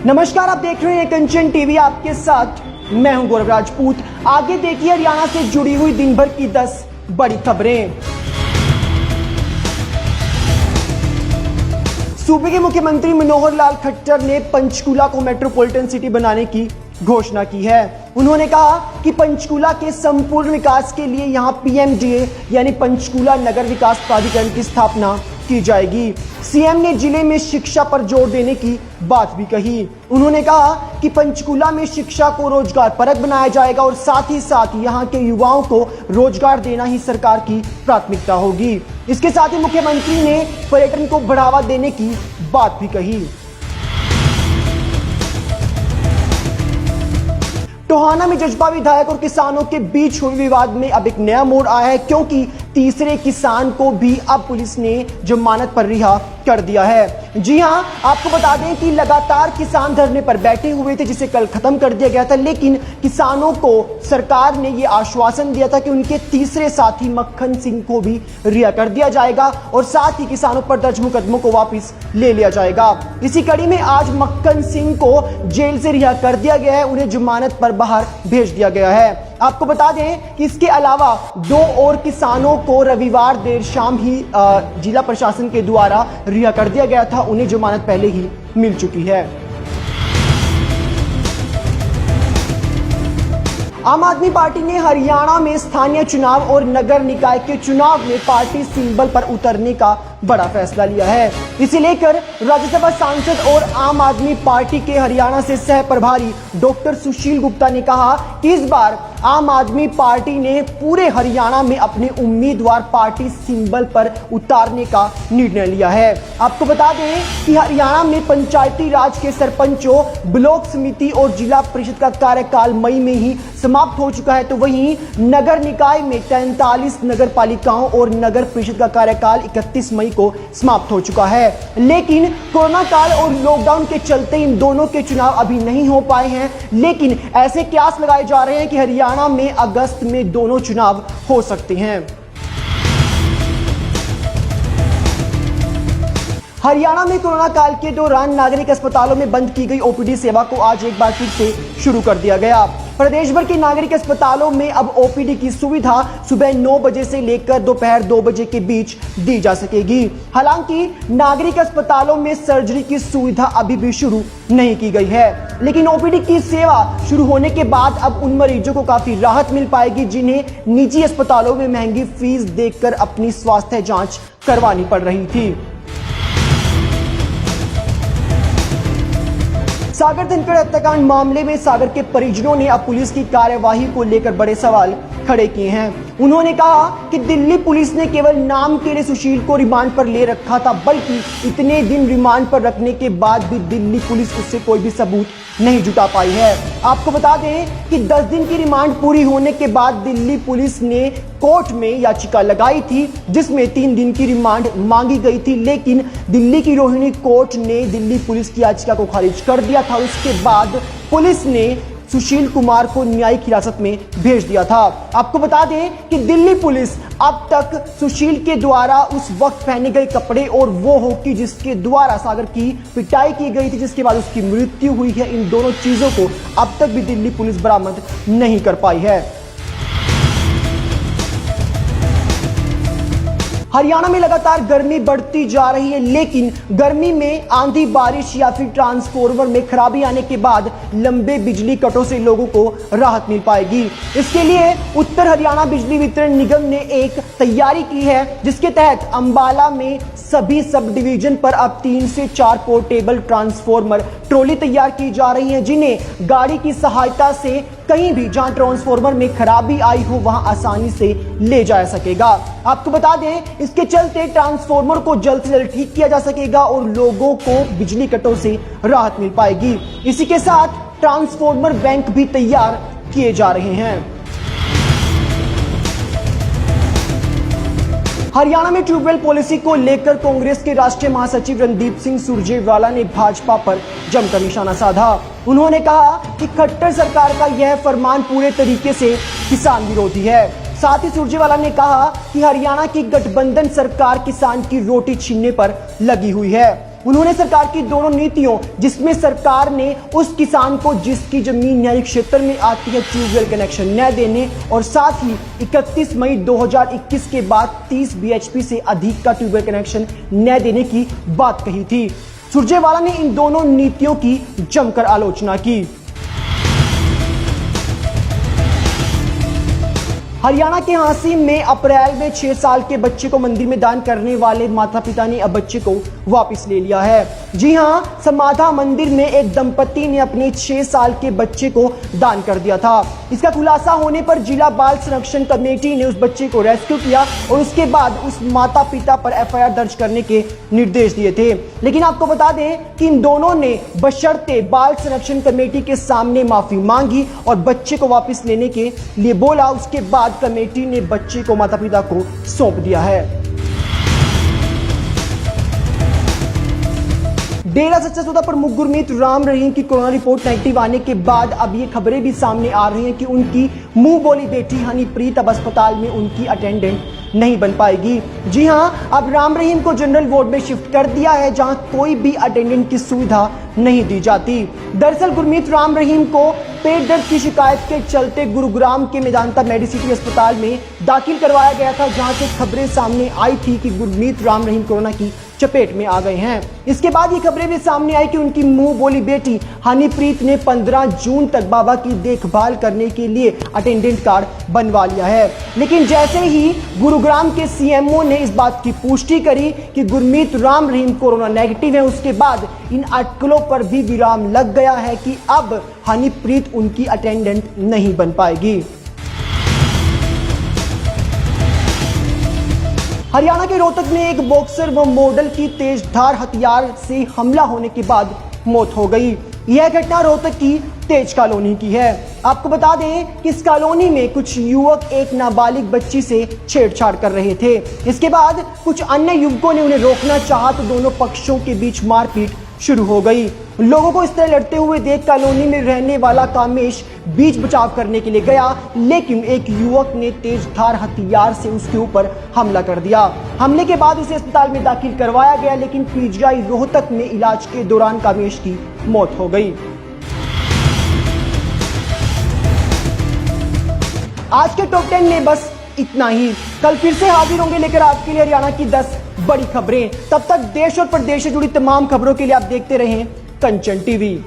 नमस्कार, आप देख रहे हैं कंचन टीवी, आपके साथ मैं हूं गौरव राजपूत। आगे देखिए हरियाणा से जुड़ी हुई दिन भर की 10 बड़ी खबरें। सूबे के मुख्यमंत्री मनोहर लाल खट्टर ने पंचकूला को मेट्रोपॉलिटन सिटी बनाने की घोषणा की है। उन्होंने कहा कि पंचकूला के संपूर्ण विकास के लिए यहां पीएमडीए यानी पंचकूला नगर विकास प्राधिकरण की स्थापना की जाएगी। सीएम ने जिले में शिक्षा पर जोर देने की बात भी कही। उन्होंने कहा कि पंचकूला में शिक्षा को रोजगार परक बनाया जाएगा और साथ ही साथ यहां के युवाओं को रोजगार देना ही सरकार की प्राथमिकता होगी। इसके साथ ही मुख्यमंत्री ने पर्यटन को बढ़ावा देने की बात भी कही। टोहाना में जजपा विधायक और किसानों के बीच हुए विवाद में अब एक नया मोड़ आया है, क्योंकि तीसरे किसान को भी अब पुलिस ने जमानत पर रिहा कर दिया है। जी हां, आपको बता दें कि लगातार किसान धरने पर बैठे हुए थे, जिसे कल खत्म कर दिया गया था, लेकिन किसानों को सरकार ने यह आश्वासन दिया था कि उनके तीसरे साथी मक्खन सिंह को भी रिहा कर दिया जाएगा और साथ ही किसानों पर दर्ज मुकदमों को वापस ले लिया जाएगा। इसी कड़ी में आज मक्खन सिंह को जेल से रिहा कर दिया गया है, उन्हें जमानत पर बाहर भेज दिया गया है। आपको बता दें कि इसके अलावा 2 और किसानों को रविवार देर शाम ही जिला प्रशासन के द्वारा रिहा कर दिया गया था, उन्हें जमानत पहले ही मिल चुकी है। आम आदमी पार्टी ने हरियाणा में स्थानीय चुनाव और नगर निकाय के चुनाव में पार्टी सिंबल पर उतरने का बड़ा फैसला लिया है। इसे लेकर राज्यसभा सांसद और आम आदमी पार्टी के हरियाणा से सह प्रभारी डॉक्टर सुशील गुप्ता ने कहा कि इस बार आम आदमी पार्टी ने पूरे हरियाणा में अपने उम्मीदवार पार्टी सिंबल पर उतारने का निर्णय लिया है। आपको बता दें कि हरियाणा में पंचायती राज के सरपंचों, ब्लॉक समिति और जिला परिषद का कार्यकाल मई में ही समाप्त हो चुका है, तो वहीं नगर निकाय में 43 नगर पालिकाओं और नगर परिषद का कार्यकाल 31 मई को समाप्त हो चुका है। लेकिन कोरोना काल और लॉकडाउन के चलते इन दोनों के चुनाव अभी नहीं हो पाए हैं, लेकिन ऐसे कयास लगाए जा रहे हैं कि हरियाणा में अगस्त में दोनों चुनाव हो सकते हैं। हरियाणा में कोरोना काल के दौरान नागरिक अस्पतालों में बंद की गई ओपीडी सेवा को आज एक बार फिर से शुरू कर दिया गया। प्रदेश भर के नागरिक अस्पतालों में अब ओपीडी की सुविधा सुबह 9 बजे से लेकर दोपहर 2 बजे के बीच दी जा सकेगी। हालांकि नागरिक अस्पतालों में सर्जरी की सुविधा अभी भी शुरू नहीं की गई है, लेकिन ओपीडी की सेवा शुरू होने के बाद अब उन मरीजों को काफी राहत मिल पाएगी जिन्हें निजी अस्पतालों में महंगी फीस देकर अपनी स्वास्थ्य जांच करवानी पड़ रही थी। सागर धनखड़ हत्याकांड मामले में सागर के परिजनों ने अब पुलिस की कार्यवाही को लेकर बड़े सवाल खड़े किए हैं। उन्होंने कहा कि दिल्ली पुलिस ने केवल नाम के लिए सुशील को रिमांड पर ले रखा था, बल्कि इतने दिन रिमांड पर रखने के बाद भी दिल्ली पुलिस उससे कोई भी सबूत नहीं जुटा पाई है। आपको बता दें कि 10 दिन की रिमांड पूरी होने के बाद दिल्ली पुलिस ने कोर्ट में याचिका लगाई थी, जिसमें 3 दिन की रिमांड मांगी गई थी, लेकिन दिल्ली की रोहिणी कोर्ट ने दिल्ली पुलिस की याचिका को खारिज कर दिया था। उसके बाद पुलिस ने सुशील कुमार को न्यायिक हिरासत में भेज दिया था। आपको बता दें कि दिल्ली पुलिस अब तक सुशील के द्वारा उस वक्त पहने गए कपड़े और वो हॉकी जिसके द्वारा सागर की पिटाई की गई थी, जिसके बाद उसकी मृत्यु हुई है, इन दोनों चीजों को अब तक भी दिल्ली पुलिस बरामद नहीं कर पाई है। हरियाणा में लगातार गर्मी बढ़ती जा रही है, लेकिन गर्मी में आंधी, बारिश या फिर ट्रांसफार्मर में खराबी आने के बाद लंबे बिजली कटों से लोगों को राहत मिल पाएगी। इसके लिए उत्तर हरियाणा बिजली वितरण निगम ने एक तैयारी की है, जिसके तहत अंबाला में सभी सब डिवीजन पर अब 3 से 4 पोर्टेबल ट्रांसफार्मर ट्रॉली तैयार की जा रही है, जिन्हें गाड़ी की सहायता से कहीं भी जहां ट्रांसफार्मर में खराबी आई हो वहां आसानी से ले जा सकेगा। आपको बता दें, इसके चलते ट्रांसफार्मर को जल्द से जल्द ठीक किया जा सकेगा और लोगों को बिजली कटों से राहत मिल पाएगी। इसी के साथ ट्रांसफार्मर बैंक भी तैयार किए जा रहे हैं। हरियाणा में ट्यूबवेल पॉलिसी को लेकर कांग्रेस के राष्ट्रीय महासचिव रणदीप सिंह सुरजेवाला ने भाजपा पर जमकर निशाना साधा। उन्होंने कहा कि खट्टर सरकार का यह फरमान पूरे तरीके से किसान विरोधी है। साथ ही सुरजेवाला ने कहा कि हरियाणा की गठबंधन सरकार किसान की रोटी छीनने पर लगी हुई है। उन्होंने सरकार की दोनों नीतियों, जिसमें सरकार ने उस किसान को जिसकी जमीन न्यायिक क्षेत्र में आती है ट्यूबवेल कनेक्शन न देने और साथ ही 31 मई 2021 के बाद 30 BHP से अधिक का ट्यूबवेल कनेक्शन न देने की बात कही थी। सुरजेवाला ने इन दोनों नीतियों की जमकर आलोचना की। हरियाणा के हांसी में अप्रैल में 6 साल के बच्चे को मंदिर में दान करने वाले माता पिता ने अब बच्चे को वापस ले लिया है। जी हां, समाधा मंदिर में एक दंपति ने अपने 6 साल के बच्चे को दान कर दिया था। इसका खुलासा होने पर जिला बाल संरक्षण कमेटी ने उस बच्चे को रेस्क्यू किया और उसके बाद उस माता पिता पर FIR दर्ज करने के निर्देश दिए थे। लेकिन आपको बता दें कि इन दोनों ने बशर्ते बाल संरक्षण कमेटी के सामने माफी मांगी और बच्चे को वापस लेने के लिए बोला। उसके बाद कमेटी ने बच्चे को माता पिता को सौंप दिया है। डेरा सच्चा सौदा प्रमुख गुरमीत राम रहीम की कोरोना रिपोर्ट नेगेटिव आने के बाद अब ये खबरें भी सामने आ रही हैं कि उनकी मुंह बोली बेटी हनीप्रीत अब अस्पताल में उनकी अटेंडेंट नहीं बन पाएगी। जी हां, अब राम रहीम को जनरल वार्ड में शिफ्ट कर दिया है, जहां कोई भी अटेंडेंट की सुविधा नहीं दी जाती। दरअसल गुरमीत राम रहीम को पेट दर्द की शिकायत के चलते गुरुग्राम के मेदांता मेडिसिटी अस्पताल में दाखिल करवाया गया था, जहां से खबरें सामने आई थी कि गुरमीत राम रहीम कोरोना की चपेट में आ गए हैं। इसके बाद ये खबरें भी सामने आई कि उनकी मुंह बोली बेटी हनीप्रीत ने 15 जून तक बाबा की देखभाल करने के लिए अटेंडेंट कार्ड बनवा लिया है। लेकिन जैसे ही गुरुग्राम के CMO ने इस बात की पुष्टि करी कि गुरमीत राम रहीम कोरोना नेगेटिव है, उसके बाद इन अटकलों पर भी विराम लग गया है कि अब हनीप्रीत उनकी अटेंडेंट नहीं बन पाएगी। हरियाणा के रोहतक में एक बॉक्सर व मॉडल की तेजधार हथियार से हमला होने के बाद मौत हो गई। यह घटना रोहतक की तेज कॉलोनी की है। आपको बता दें कि इस कॉलोनी में कुछ युवक एक नाबालिग बच्ची से छेड़छाड़ कर रहे थे। इसके बाद कुछ अन्य युवकों ने उन्हें रोकना चाहा तो दोनों पक्षों के बीच मारपीट शुरू हो गई। लोगों को इस तरह लड़ते हुए देख कॉलोनी में रहने वाला कामेश बीच बचाव करने के लिए गया, लेकिन एक युवक ने तेजधार हथियार से उसके ऊपर हमला कर दिया। हमले के बाद उसे अस्पताल में दाखिल करवाया गया, लेकिन PGI रोहतक में इलाज के दौरान कामेश की मौत हो गई। आज के टॉप 10 में बस इतना ही। कल फिर से हाजिर होंगे लेकर आपके लिए हरियाणा की 10 बड़ी खबरें। तब तक देश और प्रदेश से जुड़ी तमाम खबरों के लिए आप देखते रहें कंचन टीवी।